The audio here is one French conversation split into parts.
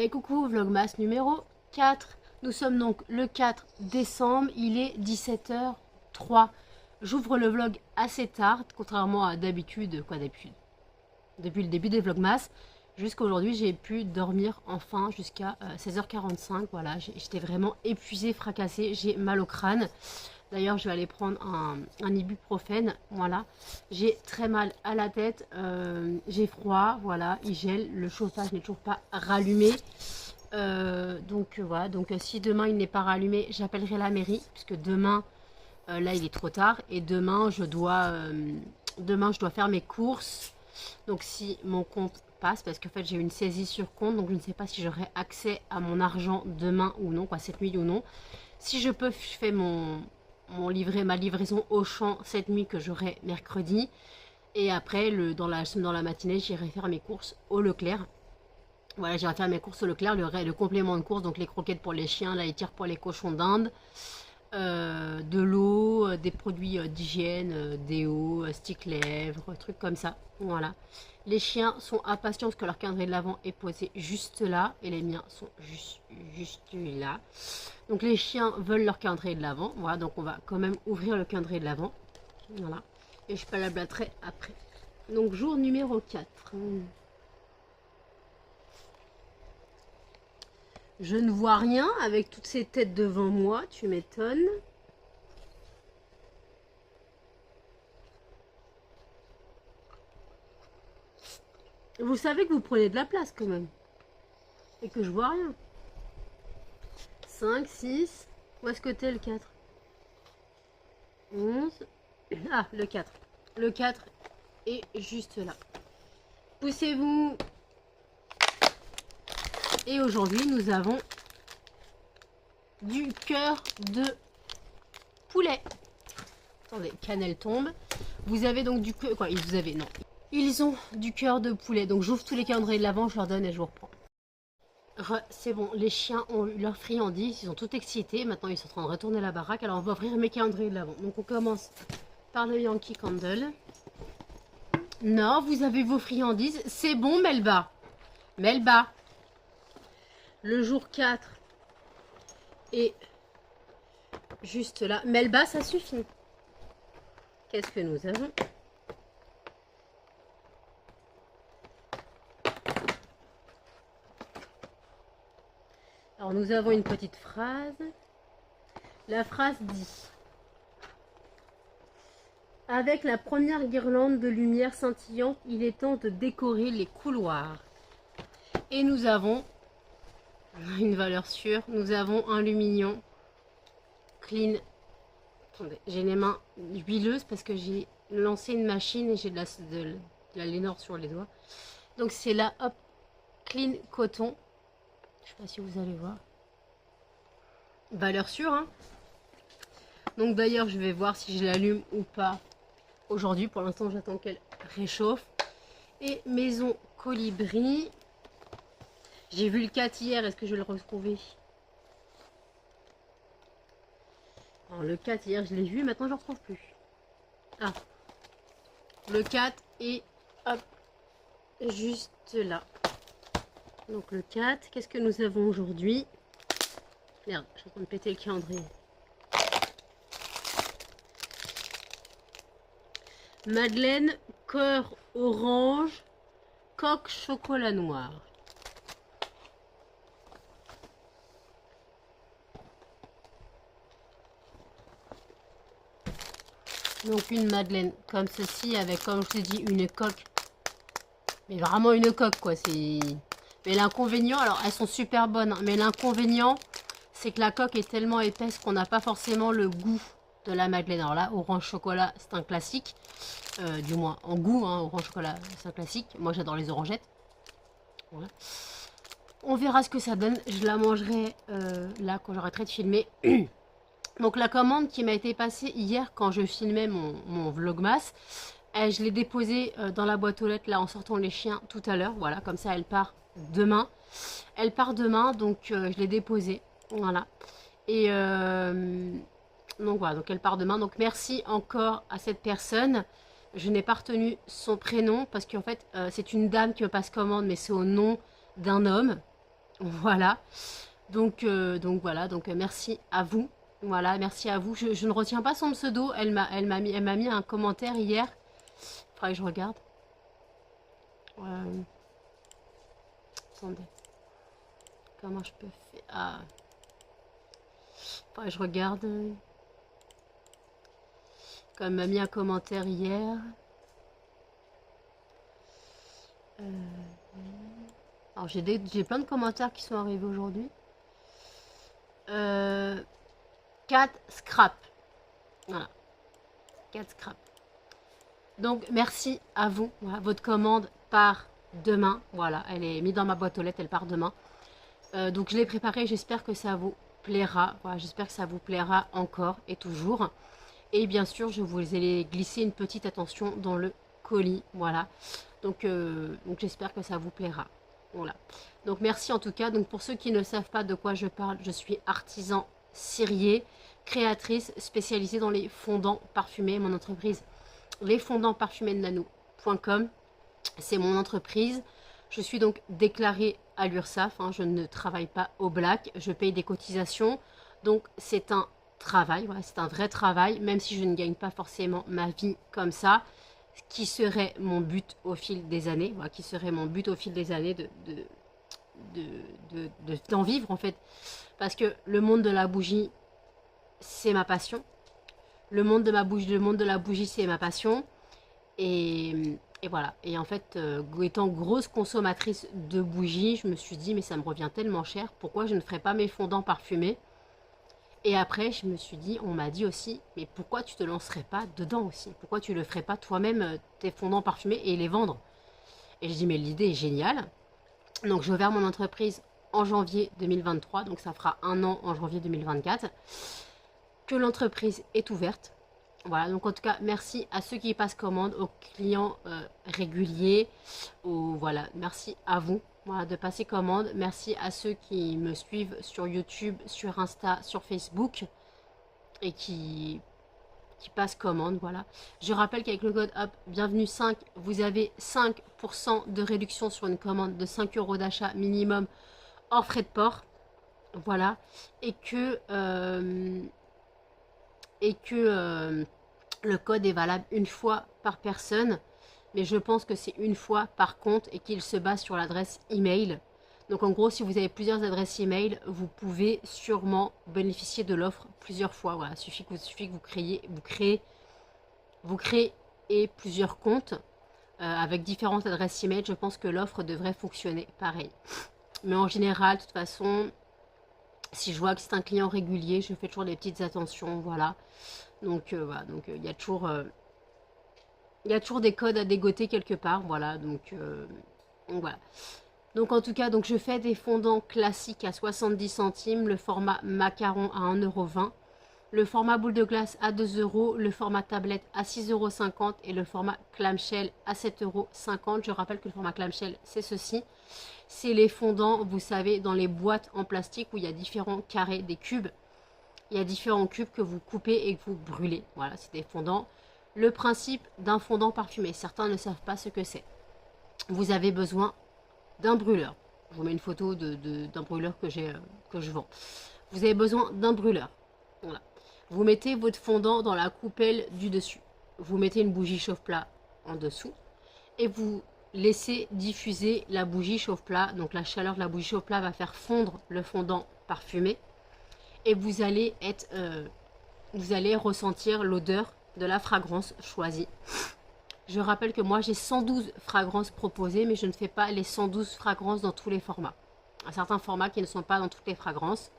Et coucou Vlogmas numéro 4. Nous sommes donc le 4 décembre, il est 17h03. J'ouvre le vlog assez tard, contrairement à d'habitude, depuis le début des Vlogmas. Jusqu'à aujourd'hui, j'ai pu dormir enfin jusqu'à 16h45. Voilà, j'étais vraiment épuisée, fracassée, j'ai mal au crâne. D'ailleurs, je vais aller prendre un ibuprofène. Voilà, j'ai très mal à la tête, j'ai froid. Voilà, il gèle, le chauffage n'est toujours pas rallumé. Voilà. Donc, si demain il n'est pas rallumé, j'appellerai la mairie puisque demain, là, il est trop tard et demain, je dois faire mes courses. Donc, si mon compte passe, parce qu'en fait, j'ai une saisie sur compte, donc je ne sais pas si j'aurai accès à mon argent demain ou non, quoi, cette nuit ou non. Si je peux, je fais ma livraison au champ cette nuit que j'aurai mercredi. Et après, dans la matinée, j'irai faire mes courses au Leclerc. Voilà, j'irai faire mes courses au Leclerc, le complément de course, donc les croquettes pour les chiens, la laitière pour les cochons d'Inde, de l'eau, des produits d'hygiène, déo, stick lèvres, trucs comme ça. Voilà. Les chiens sont impatients parce que leur calendrier de l'Avent est posé juste là et les miens sont juste là. Donc les chiens veulent leur calendrier de l'Avent. Voilà, donc on va quand même ouvrir le calendrier de l'Avent. Voilà. Et je blablaterai après. Donc jour numéro 4. Je ne vois rien avec toutes ces têtes devant moi, tu m'étonnes. Vous savez que vous prenez de la place quand même. Et que je vois rien. 5, 6. Où est-ce que t'es le 4? 11. Ah, le 4. Le 4 est juste là. Poussez-vous. Et aujourd'hui, nous avons du cœur de poulet. Attendez, cannelle tombe. Vous avez donc du cœur... Quoi, vous avez... Non. Ils ont du cœur de poulet. Donc j'ouvre tous les calendriers de l'Avent, je leur donne et je vous reprends. C'est bon, les chiens ont eu leur friandises, ils sont tout excités. Maintenant, ils sont en train de retourner la baraque. Alors, on va ouvrir mes calendriers de l'Avent. Donc, on commence par le Yankee Candle. Non, vous avez vos friandises. C'est bon, Melba. Melba. Le jour 4 est juste là. Melba, ça suffit. Qu'est-ce que nous avons? Alors, nous avons une petite phrase. La phrase dit: avec la première guirlande de lumière scintillante, il est temps de décorer les couloirs. Et nous avons une valeur sûre. Nous avons un lumignon clean. Attendez, j'ai les mains huileuses parce que j'ai lancé une machine et j'ai de la Lénore sur les doigts. Donc c'est la Hop Clean Coton. Je sais pas si vous allez voir. Valeur sûre, hein. Donc d'ailleurs, je vais voir si je l'allume ou pas aujourd'hui. Pour l'instant, j'attends qu'elle réchauffe. Et Maison Colibri. J'ai vu le 4 hier. Est-ce que je vais le retrouver? Alors le 4 hier, je l'ai vu. Maintenant, je ne le retrouve plus. Ah. Le 4 est hop, juste là. Donc le 4. Qu'est-ce que nous avons aujourd'hui? Merde, je suis en train de péter le calendrier. Madeleine, cœur orange, coque chocolat noir. Donc une madeleine comme ceci avec, comme je te dis, une coque. Mais vraiment une coque quoi. Mais l'inconvénient, alors elles sont super bonnes, hein, mais l'inconvénient, c'est que la coque est tellement épaisse qu'on n'a pas forcément le goût de la madeleine. Alors là, orange chocolat, c'est un classique. Du moins en goût, hein, orange chocolat, c'est un classique. Moi, j'adore les orangettes. Voilà. On verra ce que ça donne. Je la mangerai là quand j'arrêterai de filmer. Donc la commande qui m'a été passée hier quand je filmais mon vlogmas, je l'ai déposée dans la boîte aux lettres là en sortant les chiens tout à l'heure. Voilà, comme ça elle part demain. Elle part demain, donc je l'ai déposée. Voilà. Et donc voilà, donc elle part demain. Donc merci encore à cette personne. Je n'ai pas retenu son prénom parce qu'en fait c'est une dame qui me passe commande, mais c'est au nom d'un homme. Voilà. Donc voilà, donc merci à vous. Voilà, merci à vous. Je ne retiens pas son pseudo. Elle m'a mis un commentaire hier. Faudrait que je regarde. Euh, attendez. Comment je peux faire? Ah. Faudrait que je regarde. Comme elle m'a mis un commentaire hier. Alors j'ai plein de commentaires qui sont arrivés aujourd'hui. 4 scrap. Voilà. 4 scrap. Donc merci à vous. Voilà, votre commande part demain. Voilà, elle est mise dans ma boîte aux lettres, elle part demain. Donc je l'ai préparée, j'espère que ça vous plaira. Voilà, j'espère que ça vous plaira encore et toujours. Et bien sûr, je vous ai glissé une petite attention dans le colis. Voilà. Donc j'espère que ça vous plaira. Voilà. Donc merci en tout cas. Donc pour ceux qui ne savent pas de quoi je parle, je suis artisan cirier, créatrice spécialisée dans les fondants parfumés. Mon entreprise, les fondants parfumés de Nanou.com, c'est mon entreprise. Je suis donc déclarée à l'URSSAF. Hein, je ne travaille pas au black. Je paye des cotisations. Donc c'est un travail. Voilà, c'est un vrai travail. Même si je ne gagne pas forcément ma vie comme ça. Qui serait mon but au fil des années. Voilà, qui serait mon but au fil des années d'en vivre en fait. Parce que le monde de la bougie, c'est ma passion. Le monde de la bougie, c'est ma passion. Et voilà. Et en fait, étant grosse consommatrice de bougies, je me suis dit, mais ça me revient tellement cher, pourquoi je ne ferais pas mes fondants parfumés? Et après, je me suis dit, on m'a dit aussi, mais pourquoi tu te lancerais pas dedans aussi? Pourquoi tu le ferais pas toi-même, tes fondants parfumés, et les vendre? Et je dis, mais l'idée est géniale. Donc, je vais vers mon entreprise en janvier 2023, donc ça fera un an en janvier 2024, que l'entreprise est ouverte. Voilà, donc en tout cas, merci à ceux qui passent commande, aux clients réguliers, voilà, merci à vous voilà, de passer commande. Merci à ceux qui me suivent sur YouTube, sur Insta, sur Facebook et qui passent commande, voilà. Je rappelle qu'avec le code HOP, bienvenue 5, vous avez 5% de réduction sur une commande de 5 € d'achat minimum hors frais de port, voilà, et que le code est valable une fois par personne, mais je pense que c'est une fois par compte et qu'il se base sur l'adresse email. Donc en gros, si vous avez plusieurs adresses email, vous pouvez sûrement bénéficier de l'offre plusieurs fois. Voilà, il suffit que vous créez plusieurs comptes avec différentes adresses email. Je pense que l'offre devrait fonctionner pareil. Mais en général, de toute façon, si je vois que c'est un client régulier, je fais toujours des petites attentions, voilà. Donc voilà, donc il y a toujours des codes à dégoter quelque part, voilà. Donc voilà. Donc en tout cas, donc je fais des fondants classiques à 70 centimes, le format macaron à 1,20 €, le format boule de glace à 2 €, le format tablette à 6,50 € et le format clamshell à 7,50 €. Je rappelle que le format clamshell, c'est ceci. C'est les fondants, vous savez, dans les boîtes en plastique où il y a différents carrés, des cubes. Il y a différents cubes que vous coupez et que vous brûlez. Voilà, c'est des fondants. Le principe d'un fondant parfumé, certains ne savent pas ce que c'est. Vous avez besoin d'un brûleur. Je vous mets une photo d'un brûleur que je vends. Vous avez besoin d'un brûleur. Voilà. Vous mettez votre fondant dans la coupelle du dessus. Vous mettez une bougie chauffe-plat en dessous et vous laissez diffuser la bougie chauffe-plat. Donc la chaleur de la bougie chauffe-plat va faire fondre le fondant parfumé et vous allez ressentir l'odeur de la fragrance choisie. Je rappelle que moi j'ai 112 fragrances proposées, mais je ne fais pas les 112 fragrances dans tous les formats. Il y a certains formats qui ne sont pas dans toutes les fragrances.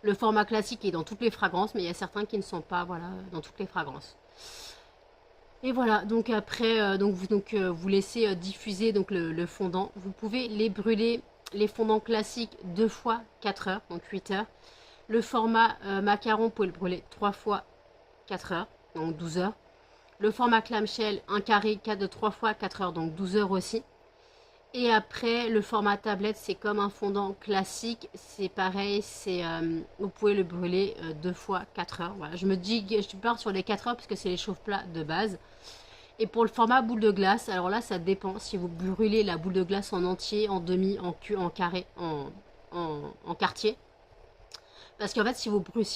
Le format classique est dans toutes les fragrances, mais il y a certains qui ne sont pas voilà, dans toutes les fragrances. Et voilà, donc après, vous laissez diffuser donc, le fondant. Vous pouvez les brûler, les fondants classiques 2 fois 4 heures, donc 8 heures. Le format macaron, vous pouvez le brûler 3 fois 4 heures, donc 12 heures. Le format clamshell, un carré 4 de 3 fois 4 heures, donc 12 heures aussi. Et après, le format tablette, c'est comme un fondant classique. C'est pareil, vous pouvez le brûler 2 fois 4 heures. Voilà, je pars sur les 4 heures parce que c'est les chauffe-plats de base. Et pour le format boule de glace, alors là, ça dépend. Si vous brûlez la boule de glace en entier, en demi, en carré, en quartier. Parce qu'en fait, si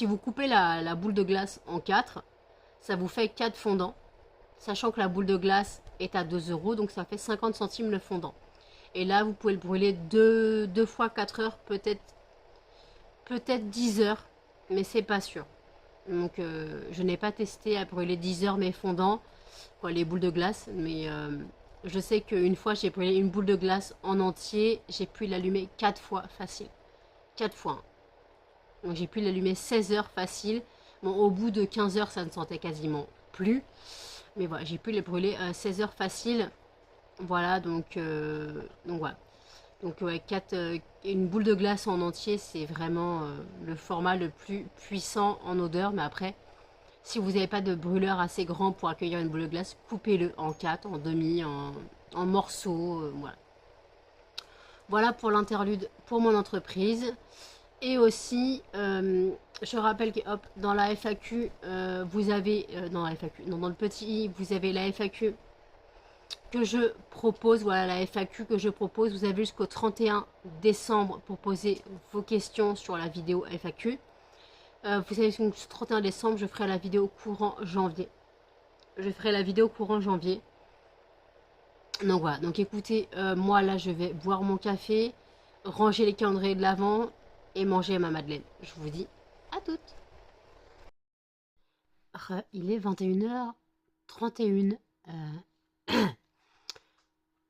vous coupez la boule de glace en 4, ça vous fait 4 fondants. Sachant que la boule de glace est à 2 euros, donc ça fait 50 centimes le fondant. Et là, vous pouvez le brûler deux fois 4 heures, peut-être 10 heures, mais c'est pas sûr. Donc, je n'ai pas testé à brûler 10 heures mes fondants, quoi, les boules de glace, mais je sais qu'une fois, j'ai brûlé une boule de glace en entier, j'ai pu l'allumer 4 fois facile. 4 fois. Hein. Donc, j'ai pu l'allumer 16 heures facile. Bon, au bout de 15 heures, ça ne sentait quasiment plus. Mais voilà, j'ai pu les brûler 16 heures facile. Voilà, donc voilà. Donc ouais, une boule de glace en entier, c'est vraiment le format le plus puissant en odeur. Mais après, si vous n'avez pas de brûleur assez grand pour accueillir une boule de glace, coupez-le en 4, en demi, en morceaux. Voilà. Voilà pour l'interlude pour mon entreprise. Et aussi, je rappelle que hop, dans la FAQ, vous avez, dans la FAQ, non, dans le petit i, vous avez la FAQ que je propose, voilà la FAQ que je propose. Vous avez jusqu'au 31 décembre pour poser vos questions sur la vidéo FAQ. Vous savez, jusqu'au 31 décembre, je ferai la vidéo courant janvier. Je ferai la vidéo courant janvier. Donc voilà, donc écoutez, moi là, je vais boire mon café, ranger les calendriers de l'avant et manger ma madeleine. Je vous dis à toutes. Il est 21h31.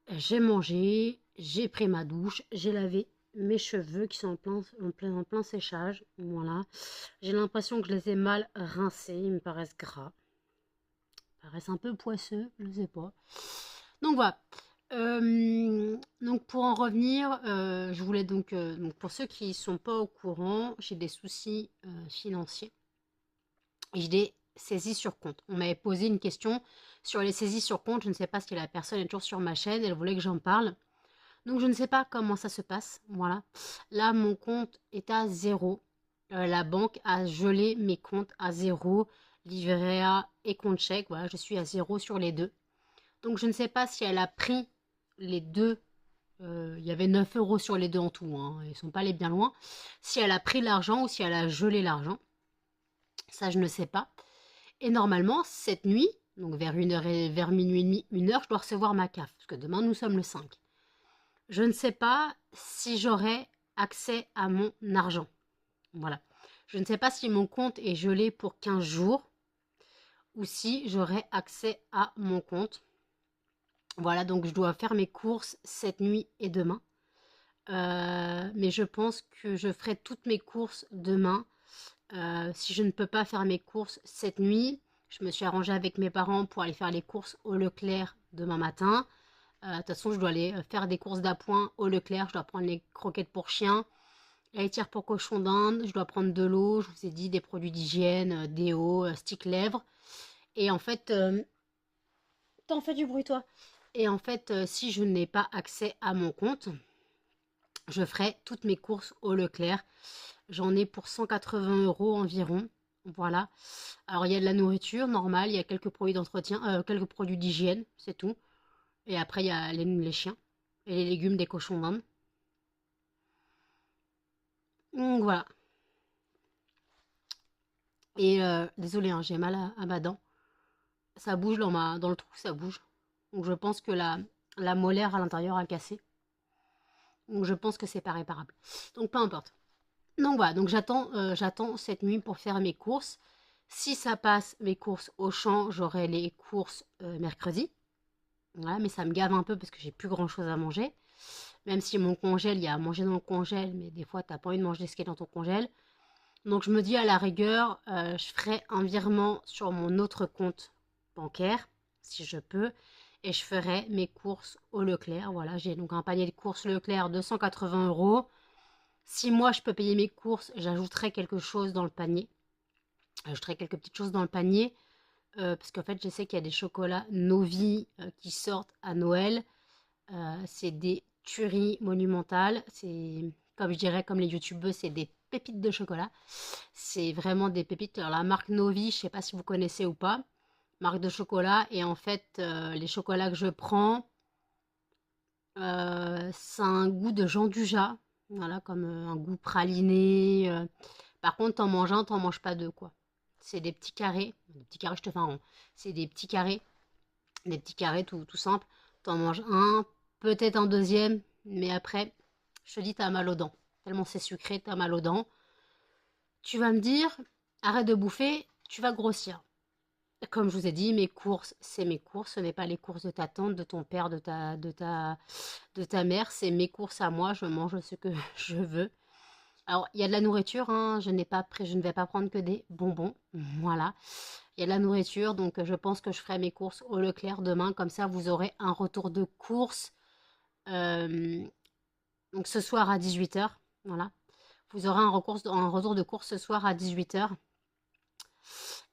J'ai mangé, j'ai pris ma douche, j'ai lavé mes cheveux qui sont en plein séchage. Voilà. J'ai l'impression que je les ai mal rincés. Ils me paraissent gras. Ils paraissent un peu poisseux, je ne sais pas. Donc voilà. Donc pour en revenir, je voulais donc pour ceux qui ne sont pas au courant, j'ai des soucis financiers. Et j'ai des saisies sur compte. On m'avait posé une question sur les saisies sur compte. Je ne sais pas si la personne est toujours sur ma chaîne. Elle voulait que j'en parle. Donc je ne sais pas comment ça se passe. Voilà. Là, mon compte est à 0. La banque a gelé mes comptes à 0. Livret A et compte chèque. Voilà, je suis à 0 sur les deux. Donc je ne sais pas si elle a pris les deux. Il y avait 9 euros sur les deux en tout. Hein. Ils ne sont pas allés bien loin. Si elle a pris l'argent ou si elle a gelé l'argent. Ça, je ne sais pas. Et normalement, cette nuit, donc vers minuit et demi, 1 heure, je dois recevoir ma CAF. Parce que demain, nous sommes le 5. Je ne sais pas si j'aurai accès à mon argent. Voilà. Je ne sais pas si mon compte est gelé pour 15 jours ou si j'aurai accès à mon compte. Voilà, donc je dois faire mes courses cette nuit et demain. Mais je pense que je ferai toutes mes courses demain. Si je ne peux pas faire mes courses cette nuit, je me suis arrangée avec mes parents pour aller faire les courses au Leclerc demain matin. De toute façon, je dois aller faire des courses d'appoint au Leclerc. Je dois prendre les croquettes pour chien, la laitière pour cochon d'Inde. Je dois prendre de l'eau. Je vous ai dit des produits d'hygiène, déo, stick lèvres. Et en fait, t'en fais du bruit toi. Et en fait, si je n'ai pas accès à mon compte, je ferai toutes mes courses au Leclerc. J'en ai pour 180 euros environ. Voilà. Alors, il y a de la nourriture normale, il y a quelques produits d'entretien, quelques produits d'hygiène, c'est tout. Et après, il y a les chiens et les légumes des cochons d'Inde. Donc, voilà. Et désolé, hein, j'ai mal à ma dent. Ça bouge dans le trou, ça bouge. Donc, je pense que la molaire à l'intérieur a cassé. Donc, je pense que c'est pas réparable. Donc, peu importe. Donc voilà, donc j'attends cette nuit pour faire mes courses. Si ça passe, mes courses au champ, j'aurai les courses mercredi. Voilà, mais ça me gave un peu parce que j'ai plus grand chose à manger. Même si mon congèle, il y a à manger dans le congèle, mais des fois t'as pas envie de manger ce qui est dans ton congèle. Donc je me dis à la rigueur, je ferai un virement sur mon autre compte bancaire, si je peux. Et je ferai mes courses au Leclerc. Voilà, j'ai donc un panier de courses Leclerc de 180 euros. Si moi je peux payer mes courses, j'ajouterai quelque chose dans le panier. J'ajouterai quelques petites choses dans le panier. Parce qu'en fait, je sais qu'il y a des chocolats Novi qui sortent à Noël. C'est des tueries monumentales. C'est, comme je dirais, comme les youtubeurs, c'est des pépites de chocolat. C'est vraiment des pépites. Alors la marque Novi, je ne sais pas si vous connaissez ou pas. marque de chocolat. Et en fait, les chocolats que je prends, ça a un goût de Jean Dujat. Voilà, comme un goût praliné. Par contre, t'en manges un, t'en manges pas deux, quoi. C'est des petits carrés. Des petits carrés, je te fais un rond. C'est des petits carrés. Des petits carrés tout simple. T'en manges un, peut-être un deuxième. Mais après, je te dis, t'as mal aux dents. Tellement c'est sucré, t'as mal aux dents. Tu vas me dire, arrête de bouffer, tu vas grossir. Comme je vous ai dit, mes courses, c'est mes courses. Ce n'est pas les courses de ta tante, de ton père, de ta mère. C'est mes courses à moi. Je mange ce que je veux. Alors, il y a de la nourriture, hein. Je ne vais pas prendre que des bonbons. Voilà. Il y a de la nourriture, donc je pense que je ferai mes courses au Leclerc demain. Comme ça, vous aurez un retour de course. euh, donc ce soir à 18 h. Voilà. Vous aurez un retour de course ce soir à 18 h.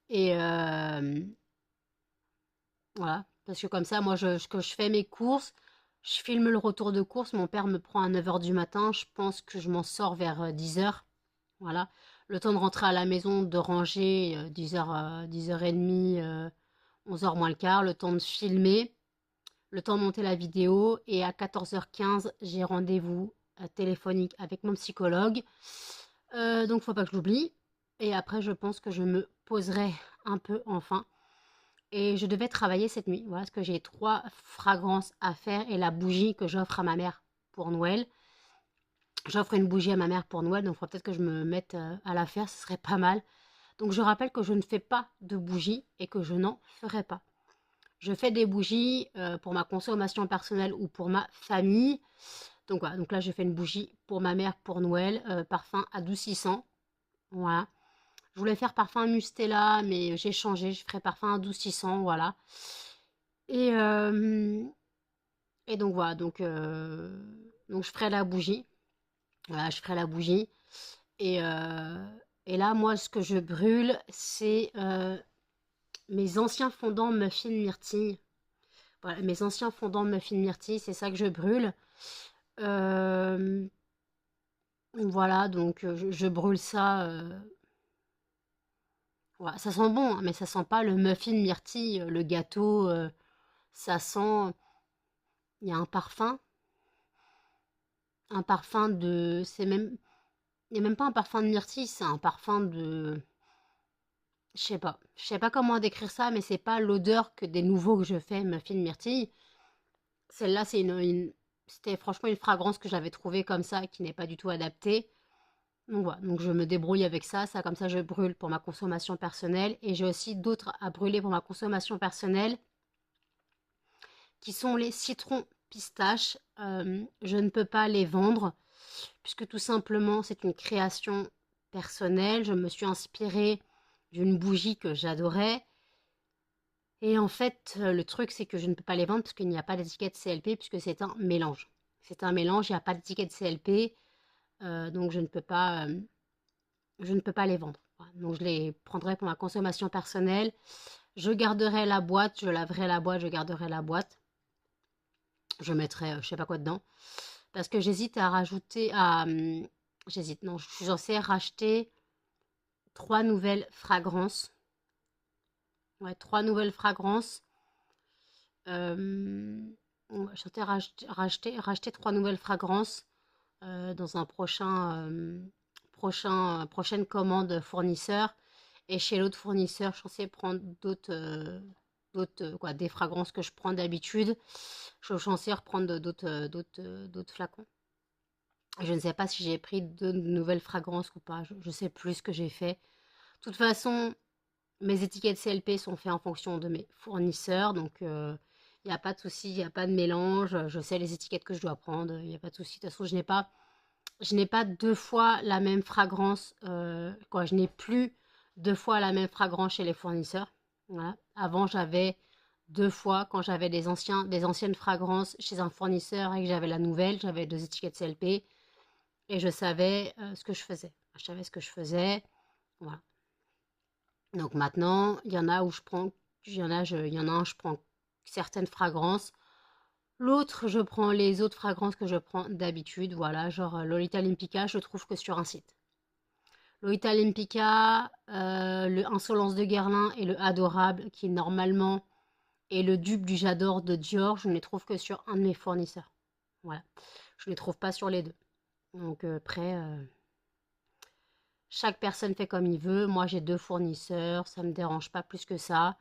Et voilà. Parce que comme ça, moi, que je fais mes courses, je filme le retour de course. Mon père me prend à 9 h du matin. Je pense que je m'en sors vers 10 h. Voilà. Le temps de rentrer à la maison, de ranger, 10 h, 10 h 30, 11 h moins le quart. Le temps de filmer, le temps de monter la vidéo. Et à 14 h 15, j'ai rendez-vous téléphonique avec mon psychologue. Donc, faut pas que je l'oublie. Et après, je pense que je me poserai un peu enfin. Et je devais travailler cette nuit. Voilà, parce que j'ai 3 fragrances à faire et la bougie que j'offre à ma mère pour Noël. J'offre une bougie à ma mère pour Noël, donc il faudra peut-être que je me mette à la faire, ce serait pas mal. Donc je rappelle que je ne fais pas de bougies et que je n'en ferai pas. Je fais des bougies pour ma consommation personnelle ou pour ma famille. Donc voilà, donc là je fais une bougie pour ma mère pour Noël, parfum adoucissant. Voilà. Je voulais faire parfum Mustela, mais j'ai changé, je ferai parfum adoucissant, voilà. Et, euh, et donc voilà, donc je ferai la bougie. Voilà, je ferai la bougie. Et, euh, et là, moi, ce que je brûle, c'est mes anciens fondants muffin myrtille. Voilà, mes anciens fondants muffin myrtille, c'est ça que je brûle. Euh, voilà, donc je brûle ça. Voilà, ça sent bon, hein, mais ça sent pas le muffin myrtille, le gâteau. Ça sent. Il y a un parfum de. C'est même. Il n'y a même pas un parfum de myrtille, c'est un parfum de. Je sais pas comment décrire ça, mais c'est pas l'odeur que des nouveaux que je fais, muffin myrtille. Celle-là, c'était franchement une fragrance que j'avais trouvée comme ça, qui n'est pas du tout adaptée. Donc voilà, donc je me débrouille avec ça, comme ça je brûle pour ma consommation personnelle. Et j'ai aussi d'autres à brûler pour ma consommation personnelle, qui sont les citrons pistaches. Je ne peux pas les vendre, puisque tout simplement c'est une création personnelle. Je me suis inspirée d'une bougie que j'adorais. Et en fait, le truc, c'est que je ne peux pas les vendre parce qu'il n'y a pas d'étiquette CLP, puisque c'est un mélange. C'est un mélange, il n'y a pas d'étiquette CLP, donc je ne peux pas les vendre. Voilà, donc je les prendrai pour ma consommation personnelle. Je garderai la boîte, je laverai la boîte, je garderai la boîte. Je mettrai je sais pas quoi dedans. Parce que j'hésite à rajouter, j'hésite, non, je suis censée racheter 3 nouvelles fragrances. Ouais, 3 nouvelles fragrances. Je suis racheter 3 nouvelles fragrances dans un prochaine commande fournisseur. Et chez l'autre fournisseur, je suis censée prendre des fragrances que je prends d'habitude. Je suis censée reprendre d'autres flacons. Je ne sais pas si j'ai pris de nouvelles fragrances ou pas. Je sais plus ce que j'ai fait. De toute façon, mes étiquettes CLP sont faites en fonction de mes fournisseurs, donc il n'y a pas de souci, il n'y a pas de mélange. Je sais les étiquettes que je dois prendre, il n'y a pas de souci. De toute façon, je n'ai pas 2 fois la même fragrance. Je n'ai plus 2 fois la même fragrance chez les fournisseurs. Voilà. Avant, j'avais 2 fois quand j'avais des anciennes fragrances chez un fournisseur et que j'avais la nouvelle. J'avais 2 étiquettes CLP et je savais ce que je faisais. Je savais ce que je faisais. Voilà. Donc maintenant, il y en a où je prends, il y en a un, je prends certaines fragrances. L'autre, je prends les autres fragrances que je prends d'habitude. Voilà, genre Lolita Olympica, je trouve que sur un site. Lolita Olympica, le Insolence de Guerlain et le Adorable, qui normalement est le dupe du J'adore de Dior, je ne les trouve que sur un de mes fournisseurs. Voilà. Je ne les trouve pas sur les deux. Donc après, chaque personne fait comme il veut. Moi, j'ai 2 fournisseurs, ça me dérange pas plus que ça.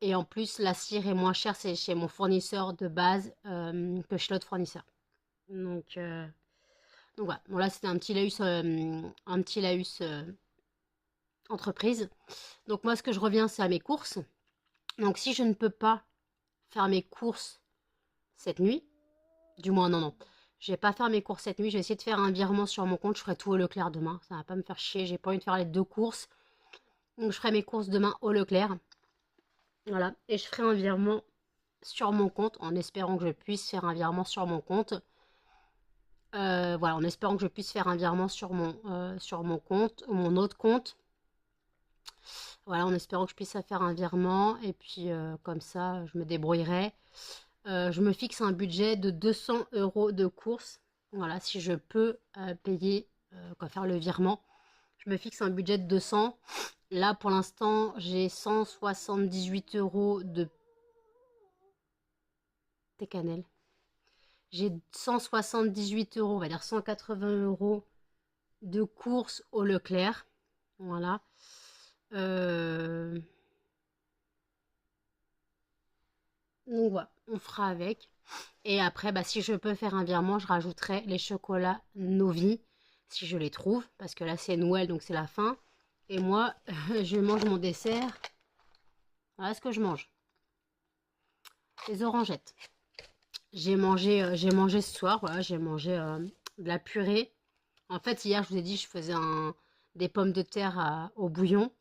Et en plus, la cire est moins chère, c'est chez mon fournisseur de base que chez l'autre fournisseur. Donc, voilà. Bon, là, c'était un petit laïus entreprise. Donc, moi, ce que je reviens, c'est à mes courses. Donc, si je ne peux pas faire mes courses cette nuit, du moins, non, non. Je vais pas faire mes courses cette nuit. Je vais essayer de faire un virement sur mon compte. Je ferai tout au Leclerc demain. Ça va pas me faire chier. J'ai pas envie de faire les 2 courses. Donc, je ferai mes courses demain au Leclerc. Voilà. Et je ferai un virement sur mon compte en espérant que je puisse faire un virement sur mon compte. Voilà, en espérant que je puisse faire un virement sur mon compte, ou mon autre compte. Voilà, en espérant que je puisse faire un virement. Et puis, comme ça, je me débrouillerai. Je me fixe un budget de 200 € de course. Voilà, si je peux payer, faire le virement. Je me fixe un budget de 200. Là, pour l'instant, j'ai 178 € de thé cannelle. J'ai 178 €, on va dire 180 € de courses au Leclerc. Voilà. Donc voilà, on fera avec. Et après, bah, si je peux faire un virement, je rajouterai les chocolats Novi, si je les trouve. Parce que là, c'est Noël, donc c'est la fin. Et moi, je mange mon dessert. Voilà ce que je mange. Les orangettes. J'ai mangé ce soir, voilà, j'ai mangé de la purée. En fait, hier, je vous ai dit, je faisais des pommes de terre au bouillon.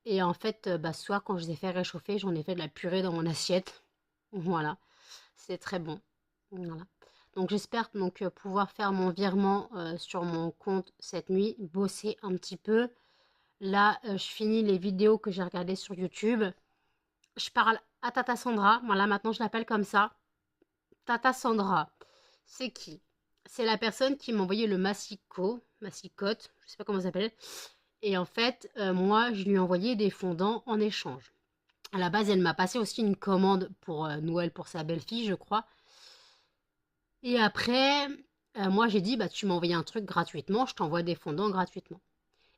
Et en fait, bah, ce soir, quand je les ai fait réchauffer, j'en ai fait de la purée dans mon assiette. Voilà, c'est très bon. Voilà. Donc j'espère donc pouvoir faire mon virement sur mon compte cette nuit, bosser un petit peu. Là, je finis les vidéos que j'ai regardées sur YouTube. Je parle à Tata Sandra. Voilà, maintenant je l'appelle comme ça. Tata Sandra, c'est qui? C'est la personne qui m'a envoyé le massicote, je sais pas comment ça s'appelle. Et en fait, moi, je lui ai envoyé des fondants en échange. À la base, elle m'a passé aussi une commande pour Noël pour sa belle-fille, je crois. Et après, moi, j'ai dit, bah, tu m'as envoyé un truc gratuitement, je t'envoie des fondants gratuitement.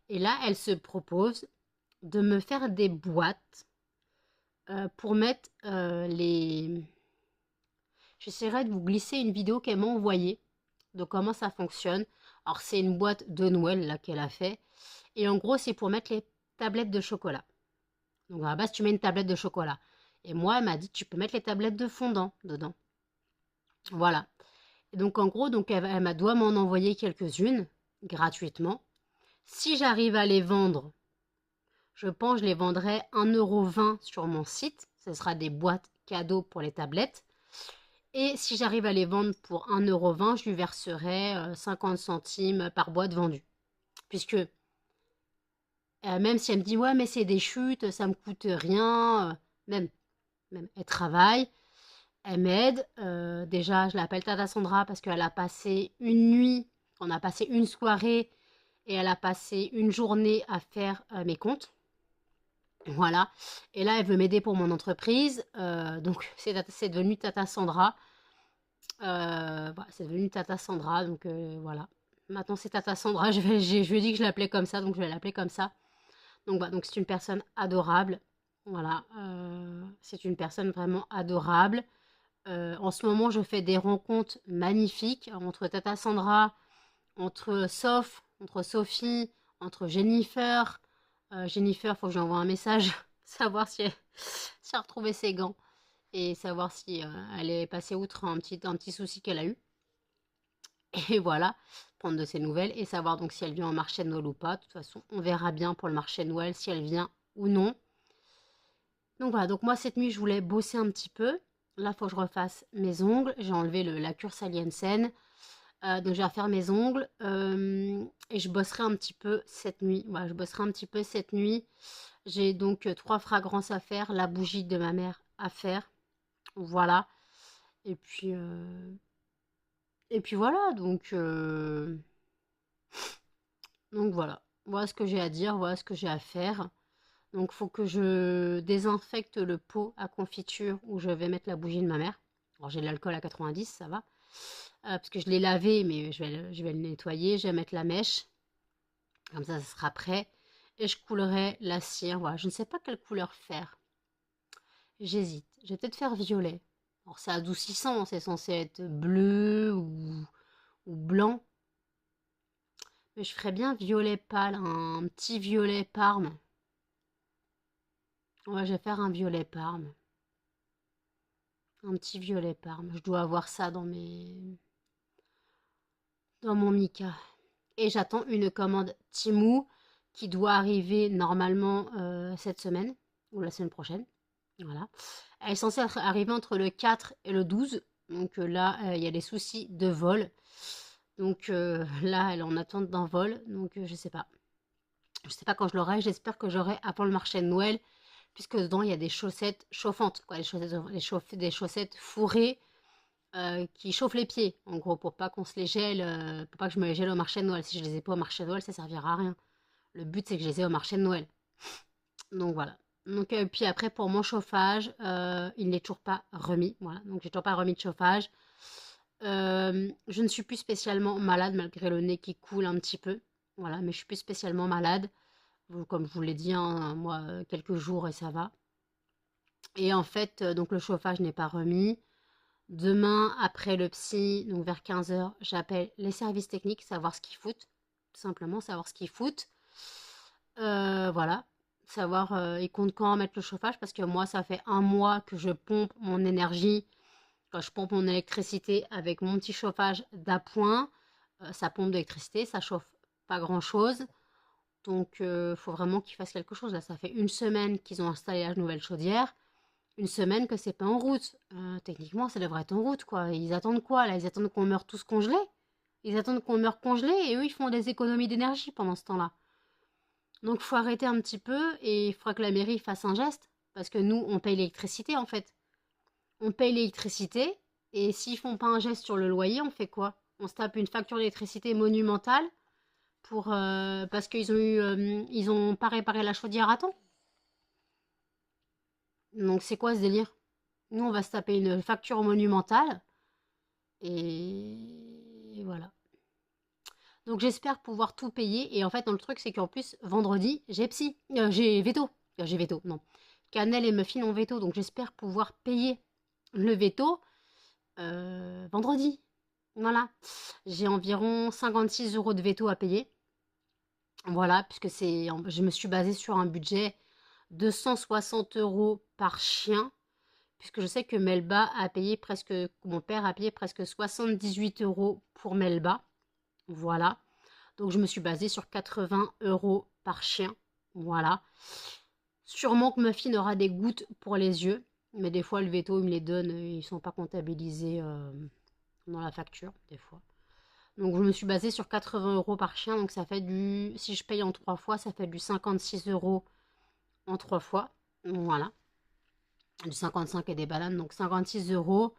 Et là, elle se propose de me faire des boîtes pour mettre les... J'essaierai de vous glisser une vidéo qu'elle m'a envoyée de comment ça fonctionne. Alors, c'est une boîte de Noël là qu'elle a fait. Et en gros, c'est pour mettre les tablettes de chocolat. Donc, à la base, tu mets une tablette de chocolat. Et moi, elle m'a dit, tu peux mettre les tablettes de fondant dedans. Voilà. Et donc, en gros, donc, elle doit m'en envoyer quelques-unes gratuitement. Si j'arrive à les vendre, je pense que je les vendrai 1,20 € sur mon site. Ce sera des boîtes cadeaux pour les tablettes. Et si j'arrive à les vendre pour 1,20 €, je lui verserai 50 centimes par boîte vendue. Puisque même si elle me dit ouais mais c'est des chutes, ça me coûte rien, même elle travaille, elle m'aide. Déjà je l'appelle Tata Sandra parce qu'elle a passé une nuit, on a passé une soirée et elle a passé une journée à faire mes comptes. Voilà. Et là elle veut m'aider pour mon entreprise, donc c'est devenu Tata Sandra. Voilà, c'est devenu Tata Sandra, donc voilà. Maintenant c'est Tata Sandra, je lui ai dit que je l'appelais comme ça, donc je vais l'appeler comme ça. Donc voilà, donc c'est une personne adorable. Voilà, c'est une personne vraiment adorable. En ce moment, je fais des rencontres magnifiques entre Tata Sandra, entre Sophie, entre Jennifer. Jennifer, faut que j'envoie un message, savoir si elle a retrouvé ses gants et savoir si elle est passée outre un petit souci qu'elle a eu. Et voilà, prendre de ses nouvelles et savoir donc si elle vient au marché de Noël ou pas. De toute façon, on verra bien pour le marché de Noël si elle vient ou non. Donc voilà, donc moi cette nuit je voulais bosser un petit peu. Là, il faut que je refasse mes ongles. J'ai enlevé la cure Saliensen. Donc je vais refaire mes ongles. Et je bosserai un petit peu cette nuit. Voilà, je bosserai un petit peu cette nuit. J'ai donc 3 fragrances à faire. La bougie de ma mère à faire. Voilà. Et puis voilà, donc voilà. Voilà ce que j'ai à dire, voilà ce que j'ai à faire. Donc, faut que je désinfecte le pot à confiture où je vais mettre la bougie de ma mère. Alors, j'ai de l'alcool à 90, ça va. Parce que je l'ai lavé, mais je vais le nettoyer. Je vais mettre la mèche. Comme ça sera prêt. Et je coulerai la cire. Voilà, je ne sais pas quelle couleur faire. J'hésite. Je vais peut-être faire violet. Alors, c'est adoucissant, c'est censé être bleu ou blanc. Mais je ferais bien violet pâle, un petit violet parme. Ouais, je vais faire un violet parme. Un petit violet parme. Je dois avoir ça dans mon Mika. Et j'attends une commande Temu qui doit arriver normalement cette semaine ou la semaine prochaine. Voilà. Elle est censée arriver entre le 4 et le 12. Donc là, il y a des soucis de vol. Donc là, elle est en attente d'un vol. Donc je sais pas. Je sais pas quand je l'aurai. J'espère que j'aurai avant le marché de Noël. Puisque dedans, il y a des chaussettes chauffantes. Quoi, des chaussettes fourrées qui chauffent les pieds. En gros, pour pas qu'on se les gèle. Pour pas que je me les gèle au marché de Noël. Si je les ai pas au marché de Noël, ça servira à rien. Le but, c'est que je les ai au marché de Noël. Donc voilà. Donc, puis après, pour mon chauffage, il n'est toujours pas remis. Voilà. Donc, j'ai toujours pas remis de chauffage. Je ne suis plus spécialement malade, malgré le nez qui coule un petit peu. Voilà, mais je suis plus spécialement malade. Comme je vous l'ai dit, hein, moi, quelques jours et ça va. Et en fait, donc le chauffage n'est pas remis. Demain, après le psy, donc vers 15 h, j'appelle les services techniques, savoir ce qu'ils foutent. Tout simplement, savoir ce qu'ils foutent. Voilà. Savoir, ils comptent quand mettre le chauffage, parce que moi, ça fait un mois que je pompe mon énergie, quand je pompe mon électricité avec mon petit chauffage d'appoint. Ça pompe d'électricité, ça chauffe pas grand-chose. Donc, faut vraiment qu'ils fassent quelque chose. Là, ça fait une semaine qu'ils ont installé la nouvelle chaudière. Une semaine que c'est pas en route. Techniquement, ça devrait être en route, quoi. Ils attendent quoi, là? Ils attendent qu'on meure tous congelés? Ils attendent qu'on meure congelés et eux, ils font des économies d'énergie pendant ce temps-là. Donc, faut arrêter un petit peu et il faudra que la mairie fasse un geste. Parce que nous, on paye l'électricité, en fait. On paye l'électricité et s'ils font pas un geste sur le loyer, on fait quoi? On se tape une facture d'électricité monumentale parce qu'ils ils ont pas réparé la chaudière à temps. Donc, c'est quoi ce délire? Nous, on va se taper une facture monumentale. Et voilà. Donc j'espère pouvoir tout payer. Et en fait, dans le truc, c'est qu'en plus, vendredi, j'ai psy. J'ai veto. J'ai veto, non. Cannelle et Muffin ont veto. Donc j'espère pouvoir payer le veto vendredi. Voilà. J'ai environ 56 € de veto à payer. Voilà, puisque je me suis basée sur un budget de 160 € par chien. Puisque je sais que Melba a payé presque, mon père a payé presque 78 € pour Melba. Voilà. Donc je me suis basée sur 80 € par chien. Voilà. Sûrement que Muffin aura des gouttes pour les yeux. Mais des fois, le veto, il me les donne. Ils ne sont pas comptabilisés dans la facture, des fois. Donc je me suis basée sur 80 € par chien. Donc ça fait du... Si je paye en 3 fois, ça fait du 56 € en 3 fois. Voilà. Du 55 et des bananes. Donc 56 €.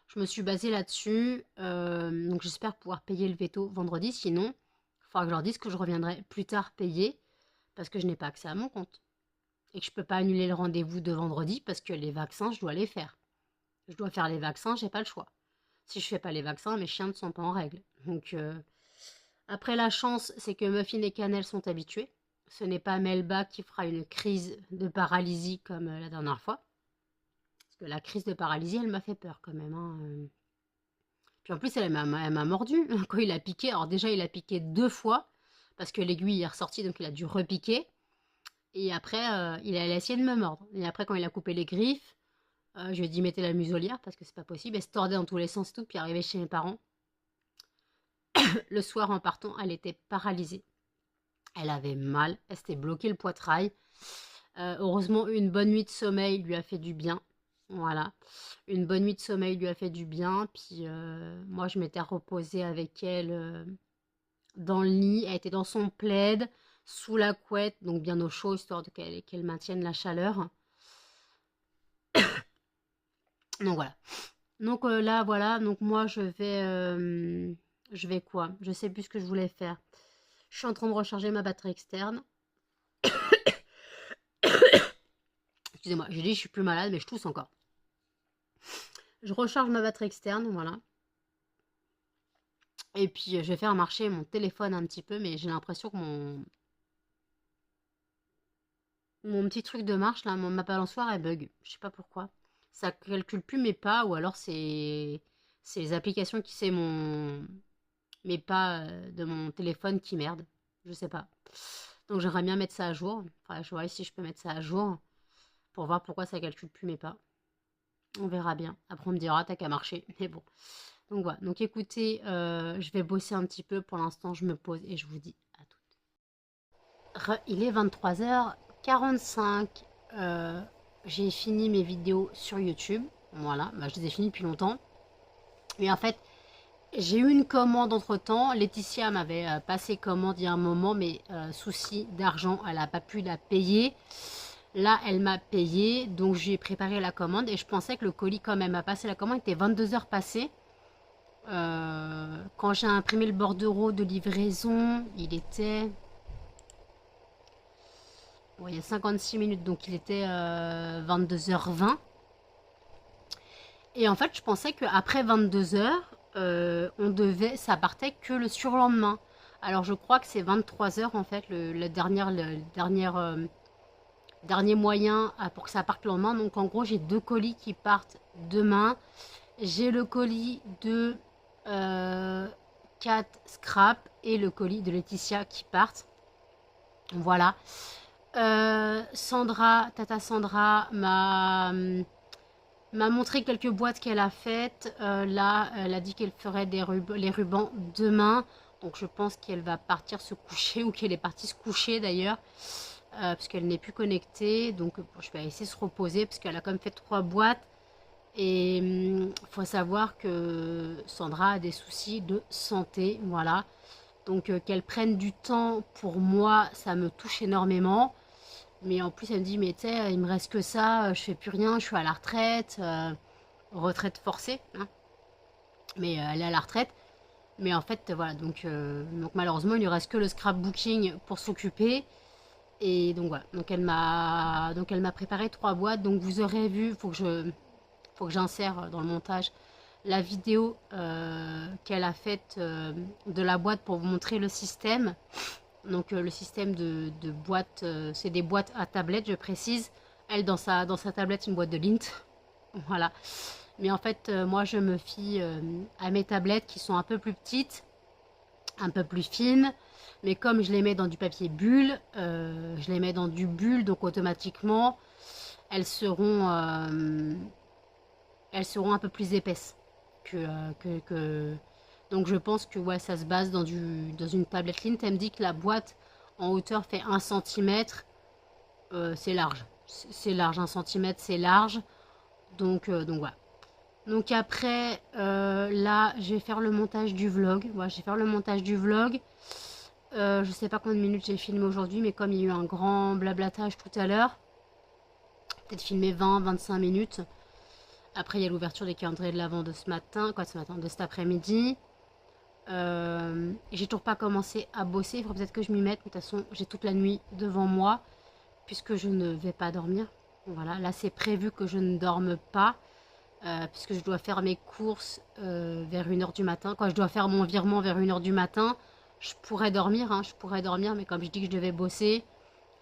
Je me suis basée là-dessus. Donc j'espère pouvoir payer le veto vendredi. Sinon, il faudra que je leur dise que je reviendrai plus tard payer. Parce que je n'ai pas accès à mon compte. Et que je ne peux pas annuler le rendez-vous de vendredi parce que les vaccins, je dois les faire. Je dois faire les vaccins, j'ai pas le choix. Si je fais pas les vaccins, mes chiens ne sont pas en règle. Donc, après, la chance, c'est que Muffin et Cannelle sont habitués. Ce n'est pas Melba qui fera une crise de paralysie comme la dernière fois. Parce que la crise de paralysie, elle m'a fait peur quand même. Hein. Puis en plus, elle m'a mordu quand il a piqué. Alors déjà, il a piqué 2 fois parce que l'aiguille est ressortie, donc il a dû repiquer. Et après, il a essayé de me mordre. Et après, quand il a coupé les griffes, je lui ai dit mettez la muselière parce que c'est pas possible. Elle se tordait dans tous les sens tout. Puis arrivée chez mes parents, le soir en partant, elle était paralysée. Elle avait mal, elle s'était bloquée le poitrail. Heureusement, une bonne nuit de sommeil lui a fait du bien. Voilà, une bonne nuit de sommeil lui a fait du bien. Puis moi, je m'étais reposée avec elle dans le lit. Elle était dans son plaid, sous la couette, donc bien au chaud, histoire qu'elle maintienne la chaleur. Donc voilà. Donc là, voilà. Donc moi, je vais quoi? Je sais plus ce que je voulais faire. Je suis en train de recharger ma batterie externe. Excusez-moi, j'ai dit je suis plus malade, mais je tousse encore. Je recharge ma batterie externe, voilà. Et puis je vais faire marcher mon téléphone un petit peu, mais j'ai l'impression que mon petit truc de marche, là, ma balançoire, elle bug. Je sais pas pourquoi. Ça calcule plus mes pas, ou alors c'est les applications qui c'est mes pas de mon téléphone qui merdent. Je sais pas. Donc j'aimerais bien mettre ça à jour. Enfin, je vois si je peux mettre ça à jour pour voir pourquoi ça calcule plus mes pas. On verra bien. Après on me dira t'as qu'à marcher. Mais bon. Donc voilà. Donc écoutez, je vais bosser un petit peu. Pour l'instant je me pose et je vous dis à tout. Il est 23h45. J'ai fini mes vidéos sur YouTube. Voilà. Bah, je les ai finies depuis longtemps. Mais en fait, j'ai eu une commande entre temps. Laetitia m'avait passé commande il y a un moment, mais souci d'argent, elle n'a pas pu la payer. Là, elle m'a payé, donc j'ai préparé la commande et je pensais que le colis, quand elle m'a passé la commande, était 22 heures passées. Quand j'ai imprimé le bordereau de livraison, il était. Bon, il y a 56 minutes, donc il était 22h20. Et en fait, je pensais qu'après 22h, ça partait que le surlendemain. Alors je crois que c'est 23h en fait, dernier moyen pour que ça parte le lendemain. Donc en gros, j'ai 2 colis qui partent demain. J'ai le colis de Cat Scrap et le colis de Laetitia qui partent. Voilà. Tata Sandra m'a montré quelques boîtes qu'elle a faites. Là, elle a dit qu'elle ferait les rubans demain. Donc je pense qu'elle va partir se coucher ou qu'elle est partie se coucher d'ailleurs. Parce qu'elle n'est plus connectée. Donc je vais essayer de se reposer parce qu'elle a quand même fait 3 boîtes. Et il faut savoir que Sandra a des soucis de santé. Voilà. Donc qu'elle prenne du temps pour moi, ça me touche énormément. Mais en plus, elle me dit, mais tu sais, il me reste que ça, je fais plus rien, je suis à la retraite, retraite forcée, hein. Mais elle est à la retraite. Mais en fait, voilà, donc malheureusement, il ne lui reste que le scrapbooking pour s'occuper. Et donc voilà, donc elle m'a préparé 3 boîtes. Donc vous aurez vu, faut que j'insère dans le montage la vidéo qu'elle a faite de la boîte pour vous montrer le système. Donc le système de boîte, c'est des boîtes à tablette, je précise. Elle, dans sa tablette, une boîte de lint. Voilà. Mais en fait, moi, je me fie à mes tablettes qui sont un peu plus petites, un peu plus fines. Mais comme je les mets dans du papier bulle, je les mets dans du bulle, donc automatiquement, elles seront un peu plus épaisses que. Donc je pense que ouais, ça se base dans une tablette lint. Elle me dit que la boîte en hauteur fait 1 cm. C'est large. C'est large, 1 cm c'est large. Donc voilà. Donc après, là, je vais faire le montage du vlog. Voilà, je vais faire le montage du vlog. Je sais pas combien de minutes j'ai filmé aujourd'hui, mais comme il y a eu un grand blablatage tout à l'heure, peut-être filmer 20-25 minutes. Après, il y a l'ouverture des calendriers de l'avant de ce matin, de cet après-midi. J'ai toujours pas commencé à bosser. Il faudrait peut-être que je m'y mette. De toute façon, j'ai toute la nuit devant moi, puisque je ne vais pas dormir. Voilà, là, c'est prévu que je ne dorme pas. Puisque je dois faire mes courses vers 1h du matin. Quand je dois faire mon virement vers 1h du matin, je pourrais dormir, hein, mais comme je dis que je devais bosser,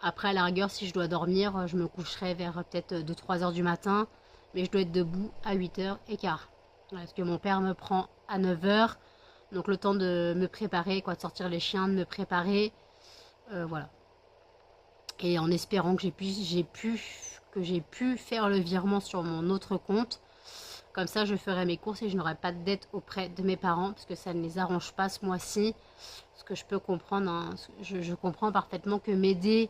après à la rigueur, si je dois dormir, je me coucherai vers peut-être 2-3h du matin, mais je dois être debout à 8h15. Voilà, parce que mon père me prend à 9h, donc le temps de me préparer, de sortir les chiens, de me préparer, voilà. Et en espérant que j'ai pu faire le virement sur mon autre compte. Comme ça, je ferai mes courses et je n'aurai pas de dette auprès de mes parents parce que ça ne les arrange pas ce mois-ci. Ce que je peux comprendre, hein, je comprends parfaitement que m'aider,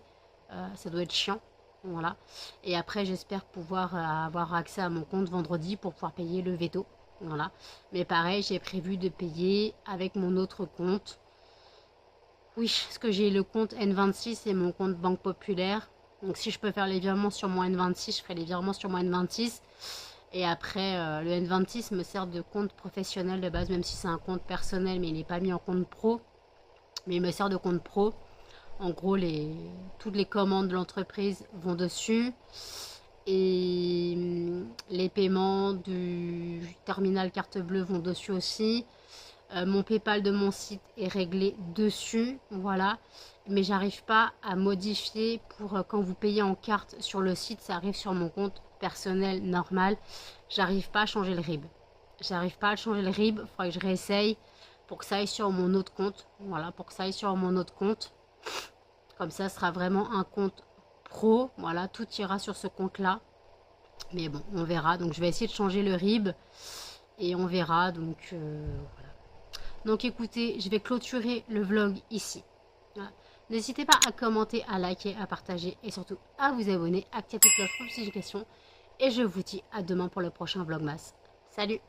ça doit être chiant. Voilà. Et après, j'espère pouvoir avoir accès à mon compte vendredi pour pouvoir payer le veto. Voilà. Mais pareil, j'ai prévu de payer avec mon autre compte. Oui, parce que j'ai le compte N26 et mon compte Banque Populaire. Donc si je peux faire les virements sur mon N26, je ferai les virements sur mon N26. Et après, le N26 me sert de compte professionnel de base, même si c'est un compte personnel, mais il n'est pas mis en compte pro. Mais il me sert de compte pro. En gros, toutes les commandes de l'entreprise vont dessus. Et les paiements du terminal carte bleue vont dessus aussi. Mon PayPal de mon site est réglé dessus, voilà. Mais j'arrive pas à modifier pour quand vous payez en carte sur le site, ça arrive sur mon compte personnel normal. J'arrive pas à changer le RIB. J'arrive pas à changer le RIB, il faudrait que je réessaye pour que ça aille sur mon autre compte. Voilà, pour que ça aille sur mon autre compte. Comme ça, ce sera vraiment un compte pro. Voilà, tout ira sur ce compte-là. Mais bon, on verra. Donc, je vais essayer de changer le RIB. Et on verra. Donc, voilà. Donc, écoutez, je vais clôturer le vlog ici. Voilà. N'hésitez pas à commenter, à liker, à partager. Et surtout, à vous abonner. Activez la cloche pour plus de notifications. Et je vous dis à demain pour le prochain vlogmas. Salut!